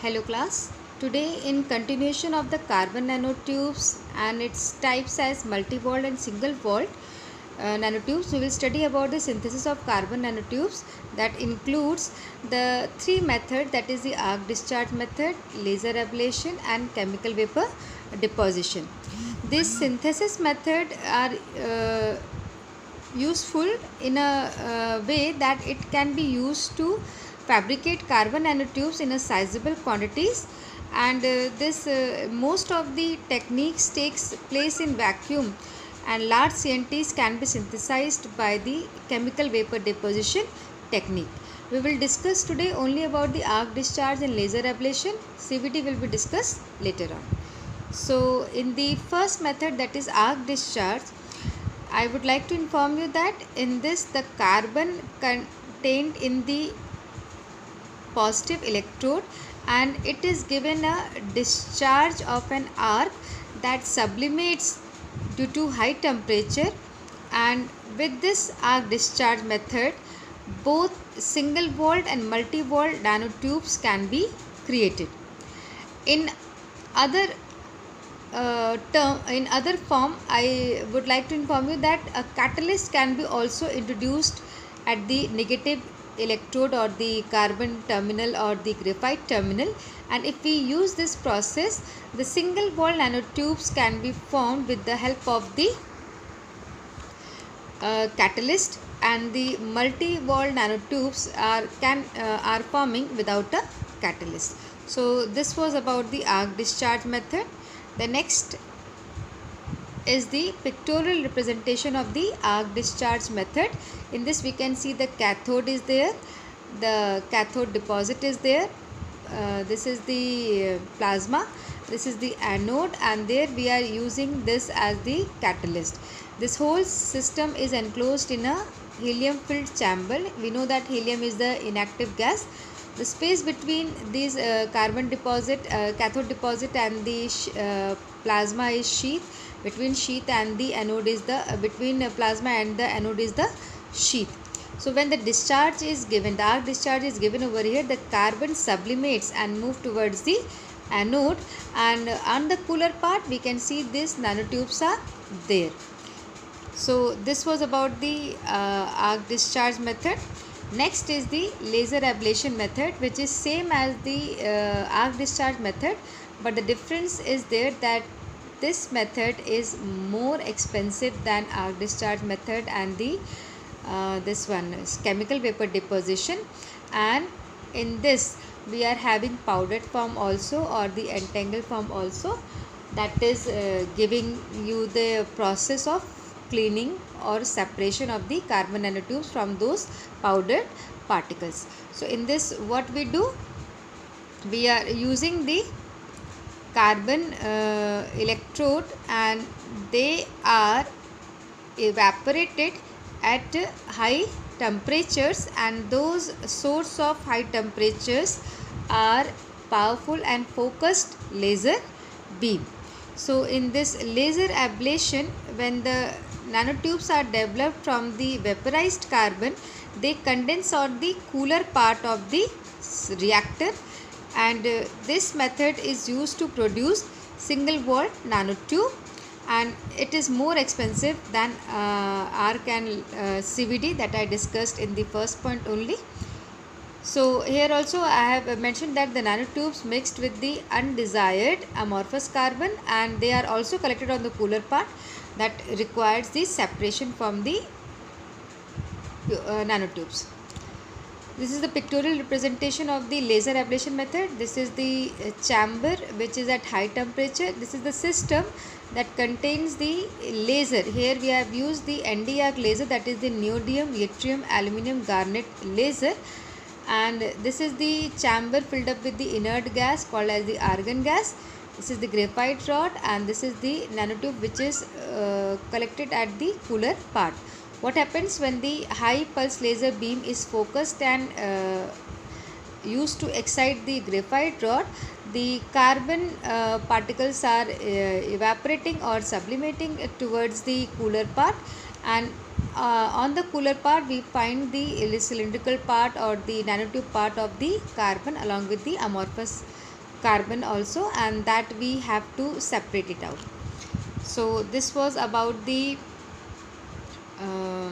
Hello class. Today in continuation of the carbon nanotubes and its types as multi-walled and single-walled nanotubes, we will study about the synthesis of carbon nanotubes that includes the three methods, that is the arc discharge method, laser ablation and chemical vapor deposition. This synthesis method are useful in a way that it can be used to fabricate carbon nanotubes in a sizable quantities, and this most of the techniques takes place in vacuum, and large CNTs can be synthesized by the chemical vapor deposition technique. We will discuss today only about the arc discharge and laser ablation. CVD will be discussed later on. So in the first method, that is arc discharge, I would like to inform you that in this the carbon contained in the positive electrode, and it is given a discharge of an arc that sublimates due to high temperature, and with this arc discharge method both single walled and multi walled nanotubes can be created. In other in other form, I would like to inform you that a catalyst can be also introduced at the negative electrode or the carbon terminal or the graphite terminal, and if we use this process, the single wall nanotubes can be formed with the help of the catalyst, and the multi wall nanotubes are forming without a catalyst. So this was about the arc discharge method. The next is the pictorial representation of the arc discharge method. In this we can see the cathode is there, the cathode deposit is there, this is the plasma, this is the anode, and there we are using this as the catalyst. This whole system is enclosed in a helium filled chamber. We know that helium is the inactive gas. The space between these carbon deposit, cathode deposit and the plasma is sheath. Between sheath and the anode is the between plasma and the anode is the sheath. So when the discharge is given, the arc discharge is given over here, the carbon sublimates and move towards the anode, and on the cooler part we can see these nanotubes are there. So this was about the arc discharge method. Next is the laser ablation method, which is same as the arc discharge method, but the difference is there that this method is more expensive than arc discharge method, and the this one is chemical vapor deposition, and in this we are having powdered form also or the entangled form also, that is giving you the process of cleaning or separation of the carbon nanotubes from those powdered particles. So in this what we do, we are using the carbon electrode, and they are evaporated at high temperatures, and those source of high temperatures are powerful and focused laser beam. So in this laser ablation, when the nanotubes are developed from the vaporized carbon, they condense on the cooler part of the reactor, and this method is used to produce single walled nanotube, and it is more expensive than arc and CVD that I discussed in the first point only. So here also I have mentioned that the nanotubes mixed with the undesired amorphous carbon, and they are also collected on the cooler part that requires the separation from the nanotubes. This is the pictorial representation of the laser ablation method. This is the chamber which is at high temperature. This is the system that contains the laser. Here we have used the ND arc laser, that is the neodymium yttrium aluminum garnet laser, and this is the chamber filled up with the inert gas called as the argon gas. This is the graphite rod, and this is the nanotube which is collected at the cooler part. What happens when the high pulse laser beam is focused and used to excite the graphite rod, the carbon particles are evaporating or sublimating towards the cooler part, and on the cooler part we find the cylindrical part or the nanotube part of the carbon along with the amorphous carbon also, and that we have to separate it out. So this was about the uh,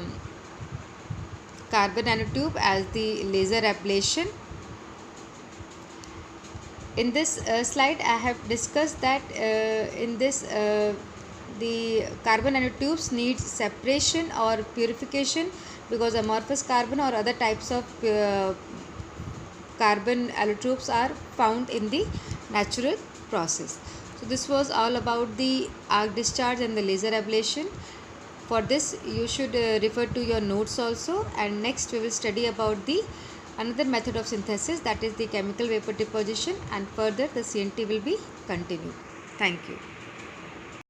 carbon nanotube as the laser ablation. In this slide I have discussed that in this the carbon nanotubes needs separation or purification, because amorphous carbon or other types of carbon allotropes are found in the natural process. So this was all about the arc discharge and the laser ablation. For this you should refer to your notes also, and next we will study about the another method of synthesis, that is the chemical vapor deposition, and further the CNT will be continued. Thank you.